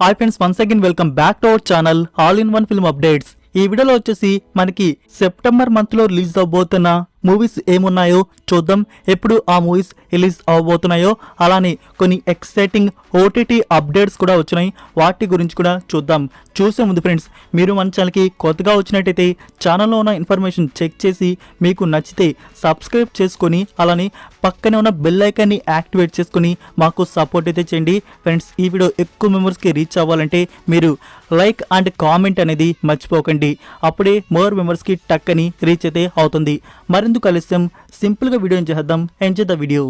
Hi friends, once again welcome back to our channel all in one film updates. ఈ వీడియోలో వచ్చేసి మనకి September month లో release అవబోతున్న movies ఏమున్నాయో చూద్దాం. ఎప్పుడు ఆ మూవీస్ రిలీజ్ అవబోతున్నాయో అలానే కొన్ని ఎక్సైటింగ్ ఓటీటీ అప్డేట్స్ కూడా వచ్చినాయి, వాటి గురించి కూడా చూద్దాం. చూసే ముందు ఫ్రెండ్స్, మీరు మన ఛానల్కి కొత్తగా వచ్చినట్టయితే ఛానల్లో ఉన్న ఇన్ఫర్మేషన్ చెక్ చేసి మీకు నచ్చితే సబ్స్క్రైబ్ చేసుకొని అలానే పక్కనే ఉన్న బెల్ ఐకాన్ని యాక్టివేట్ చేసుకొని మాకు సపోర్ట్ అయితే చేయండి. ఫ్రెండ్స్, ఈ వీడియో ఎక్కువ మెంబర్స్కి రీచ్ అవ్వాలంటే మీరు లైక్ అండ్ కామెంట్ అనేది మర్చిపోకండి. అప్పుడే మోర్ మెంబర్స్కి టక్ అని రీచ్ అయితే అవుతుంది. మరెందుకు ఆలస్యం, సింపుల్గా వీడియో చేద్దాం. Enjoy the video.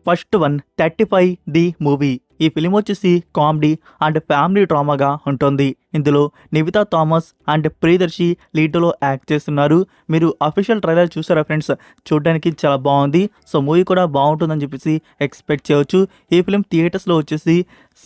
First one 35 the movie. ఈ ఫిలిం వచ్చేసి కామెడీ అండ్ ఫ్యామిలీ డ్రామాగా ఉంటుంది. ఇందులో నివితా థామస్ అండ్ ప్రియదర్శి లీడ్లో యాక్ట్ చేస్తున్నారు. మీరు అఫీషియల్ ట్రైలర్ చూసారా ఫ్రెండ్స్? చూడడానికి చాలా బాగుంది. సో మూవీ కూడా బాగుంటుందని చెప్పేసి ఎక్స్పెక్ట్ చేయవచ్చు. ఈ ఫిలిం థియేటర్స్లో వచ్చేసి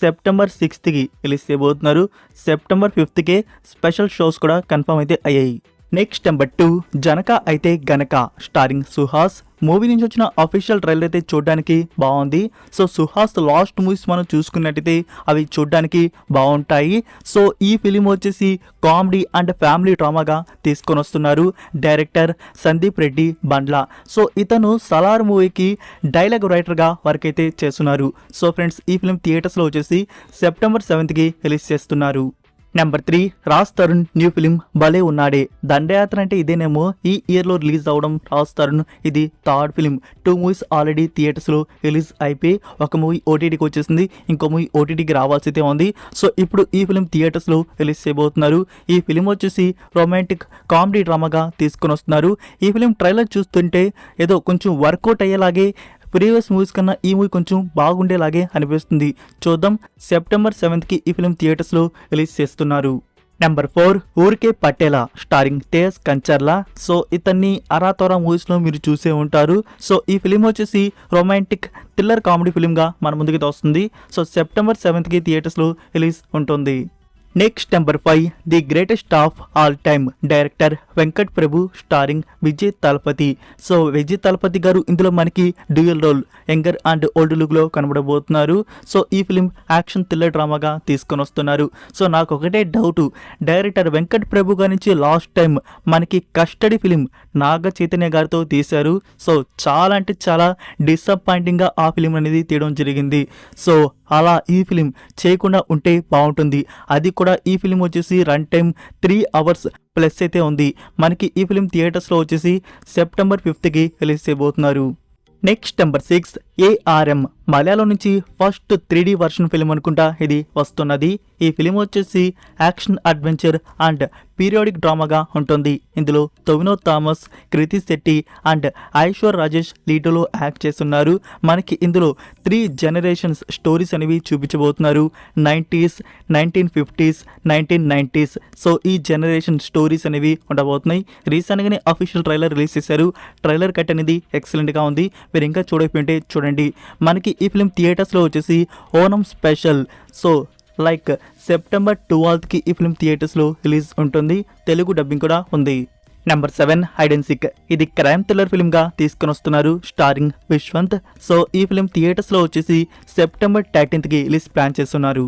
సెప్టెంబర్ 6కి రిలీజ్ చేయబోతున్నారు. సెప్టెంబర్ 5కే స్పెషల్ షోస్ కూడా కన్ఫర్మ్ అయితే అయ్యాయి. నెక్స్ట్ నెంబర్ 2 జనక అయితే గనక స్టారింగ్ సుహాస్. మూవీ నుంచి వచ్చిన అఫీషియల్ ట్రైలర్ అయితే చూడడానికి బాగుంది. సో సుహాస్ లాస్ట్ మూవీస్ మనం చూసుకున్నట్టయితే అవి చూడడానికి బాగుంటాయి. సో ఈ ఫిలిం వచ్చేసి కామెడీ అండ్ ఫ్యామిలీ డ్రామాగా తీసుకొని వస్తున్నారు డైరెక్టర్ సందీప్ రెడ్డి బండ్ల. సో ఇతను సలార్ మూవీకి డైలాగ్ రైటర్గా వర్క్ అయితే చేస్తున్నారు. సో ఫ్రెండ్స్, ఈ ఫిలిం థియేటర్స్లో వచ్చేసి సెప్టెంబర్ 7కి రిలీజ్ చేస్తున్నారు. Number 3 Raj Tarun new film భలే ఉన్నాడే. దండయాత్ర అంటే ఇదేనేమో ఈ ఇయర్లో రిలీజ్ అవ్వడం. రాజ్ తరుణ్ ఇది థర్డ్ ఫిలిం. 2 మూవీస్ ఆల్రెడీ థియేటర్స్లో రిలీజ్ అయిపోయి ఒక మూవీ ఓటీటీకి వచ్చేసింది, ఇంకో మూవీ ఓటీటీకి రావాల్సి అయితే ఉంది. సో ఇప్పుడు ఈ ఫిలిం థియేటర్స్లో రిలీజ్ చేయబోతున్నారు. ఈ ఫిలిం వచ్చేసి రొమాంటిక్ కామెడీ డ్రామాగా తీసుకొని వస్తున్నారు. ఈ ఫిలిం ట్రైలర్ చూస్తుంటే ఏదో కొంచెం వర్కౌట్ అయ్యేలాగే, ప్రీవియస్ మూవీస్ కన్నా ఈ మూవీ కొంచెం బాగుండేలాగే అనిపిస్తుంది. చూద్దాం. సెప్టెంబర్ 7కి ఈ ఫిలిం థియేటర్స్లో రిలీజ్ చేస్తున్నారు. నెంబర్ 4 ఊరికే పటేలా స్టారింగ్ తేజ్ కంచర్లా. సో ఇతన్ని అరాతోరా మూవీస్లో మీరు చూసే ఉంటారు. సో ఈ ఫిలిం వచ్చేసి రొమాంటిక్ థ్రిల్లర్ కామెడీ ఫిలింగా మన ముందుకి వస్తుంది. సో సెప్టెంబర్ 7కి థియేటర్స్లో రిలీజ్ ఉంటుంది. Next number 5 the greatest of all time director Venkat Prabhu starring Vijay Thalapathy. So Vijay Thalapathy గారు ఇందులో మనకి dual role younger and old లుక్లో కనబడబోతున్నారు. సో ఈ ఫిలిం యాక్షన్ థ్రిల్లర్ డ్రామాగా తీసుకొని వస్తున్నారు. సో నాకు ఒకటే డౌట్, డైరెక్టర్ వెంకట్ ప్రభు గారి నుంచి లాస్ట్ టైం మనకి కస్టడీ ఫిలిం నాగ చైతన్య గారితో తీశారు. సో చాలా అంటే చాలా డిసప్పాయింటింగ్గా ఆ ఫిలిం అనేది తీయడం జరిగింది. సో అలా ఈ ఫిలిం చేయకుండా ఉంటే బాగుంటుంది. అది కూడా ఈ ఫిలిం వచ్చేసి రన్ టైం 3 అవర్స్ ప్లస్ అయితే ఉంది. మనకి ఈ ఫిలిం థియేటర్స్లో వచ్చేసి సెప్టెంబర్ 5కి రిలీజ్ చేయబోతున్నారు. నెక్స్ట్ నెంబర్ 6 ARM మలయాళం నుంచి ఫస్ట్ 3D వర్షన్ ఫిలిం అనుకుంటా ఇది వస్తున్నది. ఈ ఫిలిం వచ్చేసి యాక్షన్ అడ్వెంచర్ అండ్ పీరియాడిక్ డ్రామాగా ఉంటుంది. ఇందులో టొవినో థామస్, కృతి శెట్టి అండ్ ఐశ్వర్ రాజేష్ లీడ్లో యాక్ట్ చేస్తున్నారు. మనకి ఇందులో 3 జనరేషన్స్ స్టోరీస్ అనేవి చూపించబోతున్నారు. 90s, 1950s, 1990s. సో ఈ జనరేషన్ స్టోరీస్ అనేవి ఉండబోతున్నాయి. రీసెంట్గానే అఫీషియల్ ట్రైలర్ రిలీజ్ చేశారు. ట్రైలర్ కట్ అనేది ఎక్సలెంట్గా ఉంది. మీరు ఇంకా చూడకపోతే చూడండి. మనకి ఈ ఫిలిం థియేటర్స్లో వచ్చేసి Onam special. So like September 12కి ఈ ఫిలిం థియేటర్స్లో రిలీజ్ ఉంటుంది. తెలుగు డబ్బింగ్ కూడా ఉంది. Number 7 hide and seek. ఇది క్రైమ్ థ్రిల్లర్ ఫిల్మ్గా తీసుకొని వస్తున్నారు స్టారింగ్ విశ్వంత్. సో ఈ ఫిలిం థియేటర్స్లో వచ్చేసి సెప్టెంబర్ 13కి రిలీజ్ ప్లాన్ చేస్తున్నారు.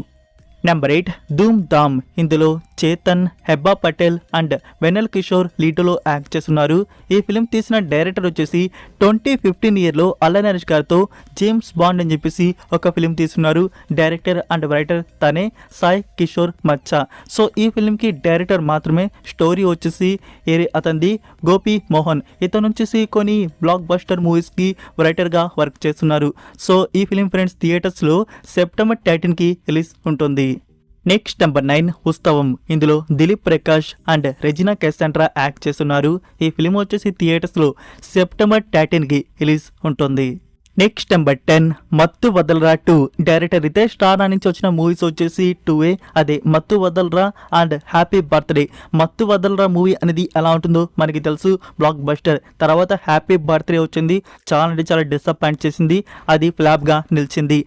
నెంబర్ 8 ధూమ్ ధామ్. ఇందులో చేతన్, హెబ్బా పటేల్ అండ్ వెనల్ కిషోర్ లీడ్లో యాక్ట్ చేస్తున్నారు. ఈ ఫిలిం తీసిన డైరెక్టర్ వచ్చేసి 2015 ఇయర్లో అల్లా నరేష్ గారితో జేమ్స్ బాండ్ అని చెప్పేసి ఒక ఫిలిం తీస్తున్నారు. డైరెక్టర్ అండ్ రైటర్ తనే సాయి కిషోర్ మచ్చా. సో ఈ ఫిలింకి డైరెక్టర్ మాత్రమే. స్టోరీ వచ్చేసి అతనిది గోపి మోహన్. ఇతను వచ్చేసి కొన్ని బ్లాక్ బస్టర్ మూవీస్కి రైటర్గా వర్క్ చేస్తున్నారు. సో ఈ ఫిలిం ఫ్రెండ్స్ థియేటర్స్లో సెప్టెంబర్ 13కి రిలీజ్ ఉంటుంది. నెక్స్ట్ నెంబర్ 9 ఉత్సవం. ఇందులో Dilip Prakash and Regina Cassandra act చేస్తున్నారు. ఈ ఫిలిం వచ్చేసి థియేటర్స్లో సెప్టెంబర్ 13కి రిలీజ్ ఉంటుంది. నెక్స్ట్ నెంబర్ 10 మత్తు వదలరా 2 డైరెక్టర్ రితేష్ రాణా నుంచి వచ్చిన మూవీస్ వచ్చేసి 2 అదే మత్తు వదలరా అండ్ హ్యాపీ బర్త్డే. మత్తు వదలరా మూవీ అనేది ఎలా ఉంటుందో మనకి తెలుసు, బ్లాక్ బస్టర్. తర్వాత హ్యాపీ బర్త్డే వచ్చింది, చాలా అంటే చాలా డిసప్పాయింట్ చేసింది, అది ఫ్లాప్గా నిలిచింది.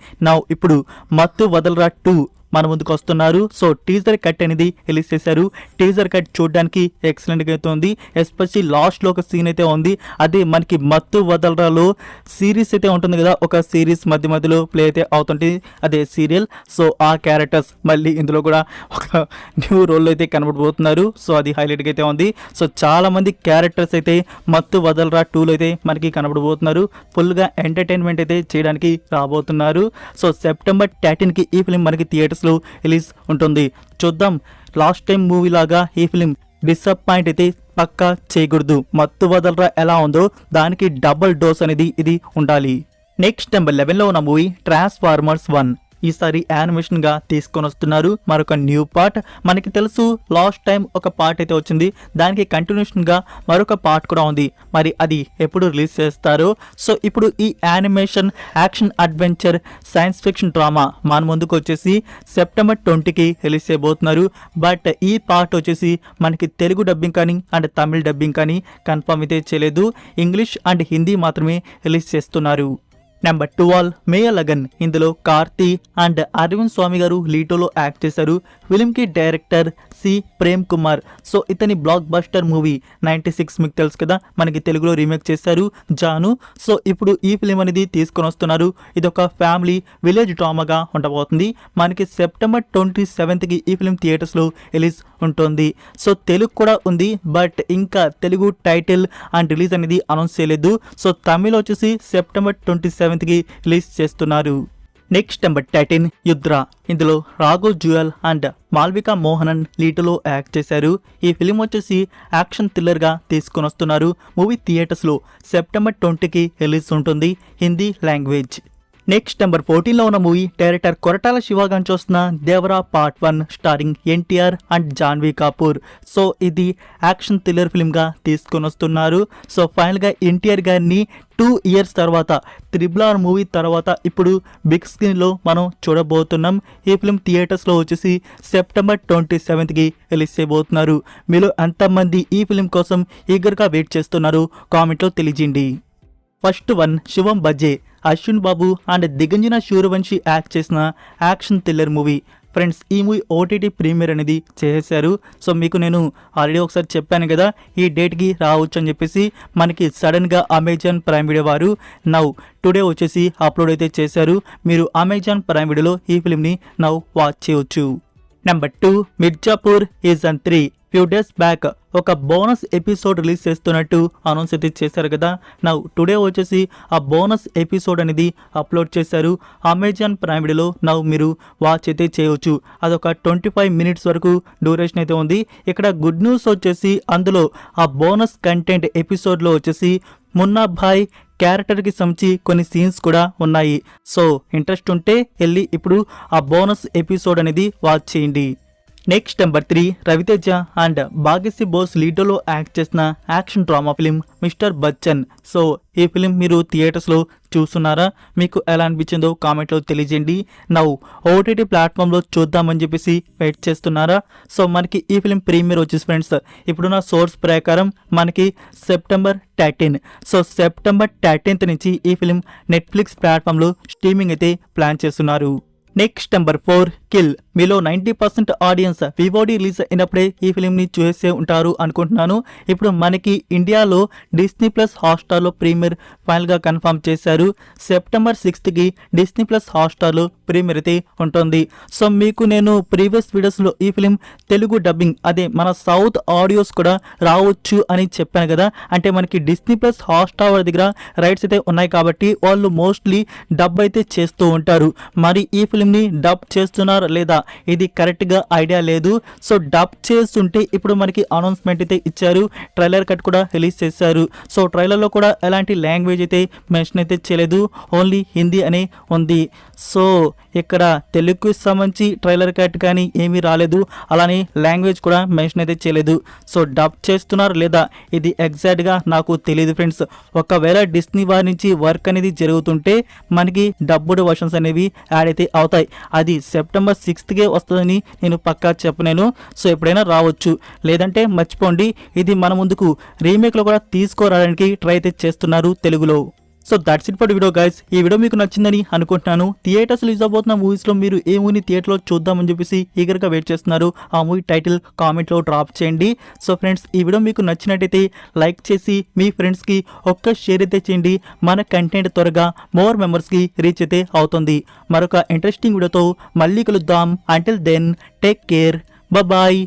ఇప్పుడు మత్తు వదలరా 2 మన ముందుకు వస్తున్నారు. సో టీజర్ కట్ అనేది రిలీజ్ చేశారు. టీజర్ కట్ చూడడానికి ఎక్సలెంట్ గా అయితే ఉంది. ఎస్పెషల్లీ లాస్ట్ లో ఒక సీన్ అయితే ఉంది. అదే మనకి మత్తు వదలరాలో సిరీస్ అయితే ఉంటుంది కదా, ఒక సిరీస్ మధ్య మధ్యలో ప్లే అయితే అవుతుంది, అదే సీరియల్. సో ఆ క్యారెక్టర్స్ మళ్ళీ ఇందులో కూడా ఒక న్యూ రోల్ అయితే కనబడబోతున్నారు. సో అది హైలైట్ గా అయితే ఉంది. సో చాలా మంది క్యారెక్టర్స్ అయితే మత్తు వదలరా 2 అయితే మనకి కనబడబోతున్నారు. ఫుల్ గా ఎంటర్టైన్మెంట్ అయితే చేయడానికి రాబోతున్నారు. సో సెప్టెంబర్ 13 కి ఈ ఫిలిం మనకి థియేటర్స్ లో రిలీజ్ ఉంటుంది. చూద్దాం, లాస్ట్ టైం మూవీ లాగా ఈ ఫిలిం డిసప్పాయింట్ అయితే పక్కా చేయకూడదు. మత్తు వదలరా ఎలా ఉందో దానికి డబుల్ డోస్ అనేది ఇది ఉండాలి. నెక్స్ట్ నెంబర్ 11 లో ఉన్న మూవీ ట్రాన్స్ఫార్మర్స్ 1. ఈసారి యానిమేషన్ గా తీసుకొని వస్తున్నారు. మరొక న్యూ పార్ట్. మనకి తెలుసు లాస్ట్ టైం ఒక పార్ట్ అయితే వచ్చింది, దానికి కంటిన్యూషన్ గా మరొక పార్ట్ కూడా ఉంది. మరి అది ఎప్పుడు రిలీజ్ చేస్తారో. సో ఇప్పుడు ఈ animation action adventure science fiction drama మన ముందుకు వచ్చేసి సెప్టెంబర్ 20కి రిలీజ్ చేయబోతున్నారు. బట్ ఈ పార్ట్ వచ్చేసి మనకి తెలుగు డబ్బింగ్ కానీ అండ్ తమిళ్ డబ్బింగ్ కానీ కన్ఫర్మ్ అయితే చేయలేదు. ఇంగ్లీష్ అండ్ హిందీ మాత్రమే రిలీజ్ చేస్తున్నారు. నెంబర్ 12 మేయలగన్. ఇందులో కార్తీ అండ్ అరవింద్ స్వామి గారు లీటోలో యాక్ట్ చేశారు. ఫిలింకి director C Prem Kumar. So ఇతని బ్లాక్ బస్టర్ మూవీ 96 మీకు తెలుసు కదా, మనకి తెలుగులో రీమేక్ చేశారు జాను. సో ఇప్పుడు ఈ ఫిలిం అనేది తీసుకొని వస్తున్నారు. ఇది ఒక ఫ్యామిలీ విలేజ్ డ్రామాగా ఉండబోతుంది. మనకి సెప్టెంబర్ 27కి ఈ ఫిలిం థియేటర్స్లో రిలీజ్ ఉంటుంది. సో తెలుగు కూడా ఉంది, బట్ ఇంకా తెలుగు టైటిల్ అండ్ రిలీజ్ అనేది అనౌన్స్ చేయలేదు. సో తమిళ్ వచ్చేసి సెప్టెంబర్ 27కి రిలీజ్ చేస్తున్నారు. Next number 13 Yudhra. ఇందులో రాఘవ్ జుయల్ అండ్ మాల్వికా మోహనన్ లీటులో యాక్ట్ చేశారు. ఈ ఫిలిం వచ్చేసి యాక్షన్ థ్రిల్లర్ గా తీసుకొని వస్తున్నారు. మూవీ థియేటర్స్ లో సెప్టెంబర్ 20కి రిలీజ్ ఉంటుంది, హిందీ లాంగ్వేజ్. నెక్స్ట్ నెంబర్ 14 లో ఉన్న మూవీ డైరెక్టర్ కొరటాల శివ గారు చూస్తున్న Devara part 1 starring NTR and Janhvi Kapoor. So ఇది యాక్షన్ థ్రిల్లర్ ఫిల్మ్ గా తీసుకొని వస్తున్నారు. సో ఫైనల్ గా ఎన్టీఆర్ గారిని 2 years తర్వాత RRR మూవీ తర్వాత ఇప్పుడు బిగ్ స్క్రీన్ లో మనం చూడబోతున్నాం. ఈ ఫిల్మ్ థియేటర్స్ లో వచ్చేసి సెప్టెంబర్ 27కి రిలీజ్ చేయబోతున్నారు. మీలో ఎంతమంది ఈ ఫిల్మ్ కోసం ఈగర్ గా వెయిట్ చేస్తున్నారు కామెంట్ లో తెలియజేయండి. First one Shivam Bhaje. Ashwin Babu and Digangana Suryavanshi act చేసిన యాక్షన్ థ్రిల్లర్ మూవీ. ఫ్రెండ్స్, ఈ మూవీ ఓటీటీ ప్రీమియర్ అనేది చేశారు. సో మీకు నేను ఆల్రెడీ ఒకసారి చెప్పాను కదా ఈ డేట్కి రావచ్చు అని చెప్పేసి. మనకి సడన్గా అమెజాన్ ప్రైమ్ వీడియో వారు నౌ టుడే వచ్చేసి అప్లోడ్ అయితే చేశారు. మీరు అమెజాన్ ప్రైమ్ వీడియోలో ఈ ఫిల్మ్ని నౌ వాచ్ చేయవచ్చు. Number 2 Mirzapur season 3. Few days back ఒక బోనస్ ఎపిసోడ్ రిలీజ్ చేస్తున్నట్టు అనౌన్స్ అయితే చేశారు కదా. నౌ టుడే వచ్చేసి ఆ బోనస్ ఎపిసోడ్ అనేది అప్లోడ్ చేశారు అమెజాన్ ప్రైమ్ వీడియోలో. నౌ మీరు వాచ్ అయితే చేయవచ్చు. అదొక 25 minutes వరకు డ్యూరేషన్ అయితే ఉంది. ఇక్కడ గుడ్ న్యూస్ వచ్చేసి అందులో ఆ బోనస్ కంటెంట్ ఎపిసోడ్లో వచ్చేసి మున్నా భాయ్ క్యారెక్టర్కి సంబంధించి కొన్ని సీన్స్ కూడా ఉన్నాయి. సో ఇంట్రెస్ట్ ఉంటే వెళ్ళి ఇప్పుడు ఆ బోనస్ ఎపిసోడ్ అనేది వాచ్ చేయండి. Next number 3 Ravi Teja and Bhagyashri Borse లీడోలో యాక్ట్ చేసిన action drama film Mister Bachchan. So ఈ ఫిలిం మీరు థియేటర్స్లో చూస్తున్నారా? మీకు ఎలా అనిపించిందో కామెంట్లో తెలియజేయండి. నౌ ఓటీటీ ప్లాట్ఫామ్లో చూద్దామని చెప్పేసి వెయిట్ చేస్తున్నారా? సో మనకి ఈ ఫిలిం ప్రీమియర్ వచ్చేసి ఫ్రెండ్స్ ఇప్పుడున్న సోర్స్ ప్రకారం మనకి సెప్టెంబర్ 13. సో సెప్టెంబర్ 13th నుంచి ఈ ఫిలిం నెట్ఫ్లిక్స్ ప్లాట్ఫామ్లో స్ట్రీమింగ్ అయితే ప్లాన్ చేస్తున్నారు. Next number 4 kill. మీలో 90% ఆడియన్స్ వివోడి రిలీజ్ అయినప్పుడే ఈ ఫిలింని చూసే ఉంటారు అనుకుంటున్నాను. ఇప్పుడు మనకి ఇండియాలో డిస్నీ ప్లస్ హాట్స్టార్లో ప్రీమియర్ ఫైనల్గా కన్ఫర్మ్ చేశారు. సెప్టెంబర్ 6కి డిస్నీ ప్లస్ హాట్స్టార్లో ప్రీమియర్ అయితే ఉంటుంది. సో మీకు నేను ప్రీవియస్ వీడియోస్లో ఈ ఫిలిం తెలుగు డబ్బింగ్ అదే మన సౌత్ ఆడియోస్ కూడా రావచ్చు అని చెప్పాను కదా. అంటే మనకి డిస్నీ ప్లస్ హాట్స్టార్ దగ్గర రైట్స్ అయితే ఉన్నాయి కాబట్టి వాళ్ళు మోస్ట్లీ డబ్ అయితే చేస్తూ ఉంటారు. మరి ఈ ఫిలింని డబ్ చేస్తున్నారా లేదా ఇది కరెక్ట్గా ఐడియా లేదు. సో డబ్ చేస్తుంటే ఇప్పుడు మనకి అనౌన్స్మెంట్ అయితే ఇచ్చారు. ట్రైలర్ కట్ కూడా రిలీజ్ చేశారు. సో ట్రైలర్లో కూడా ఎలాంటి లాంగ్వేజ్ అయితే మెన్షన్ అయితే చేయలేదు, ఓన్లీ హిందీ అనే ఉంది. సో ఇక్కడ తెలుగుకి సంబంధించి ట్రైలర్ కట్ కానీ ఏమీ రాలేదు, అలానే లాంగ్వేజ్ కూడా మెన్షన్ అయితే చేయలేదు. సో డబ్ చేస్తున్నారు లేదా ఇది ఎగ్జాక్ట్గా నాకు తెలియదు ఫ్రెండ్స్. ఒకవేళ డిస్నీ వారి నుంచి వర్క్ అనేది జరుగుతుంటే మనకి డబ్బుడ్ వర్షన్స్ అనేవి యాడ్ అయితే అవుతాయి. అది సెప్టెంబర్ 6కే వస్తుందని నేను పక్కా చెప్పలేను. సో ఎప్పుడైనా రావచ్చు, లేదంటే మర్చిపోండి. ఇది మన ముందుకు రీమేక్లో కూడా తీసుకురావడానికి ట్రై అయితే చేస్తున్నారు తెలుగులో. So that's it for video guys. ఈ వీడియో మీకు నచ్చిందని అనుకుంటున్నాను. థియేటర్స్ రిలీజ్ అవబోతున్న మూవీస్ లో మీరు ఏ మూవీని థియేటర్లో చూద్దామని చెప్పేసి ఈగర్గా వెయిట్ చేస్తున్నారు. ఆ మూవీ టైటిల్ కామెంట్లో డ్రాప్ చేయండి. సో ఫ్రెండ్స్, ఈ వీడియో మీకు నచ్చినట్టయితే లైక్ చేసి మీ ఫ్రెండ్స్కి ఒక్క షేర్ అయితే చేయండి. మన కంటెంట్ త్వరగా మోర్ మెంబర్స్కి రీచ్ అయితే అవుతుంది. మరొక ఇంట్రెస్టింగ్ వీడియోతో మళ్ళీ కలుద్దాం. Until then take care, bye.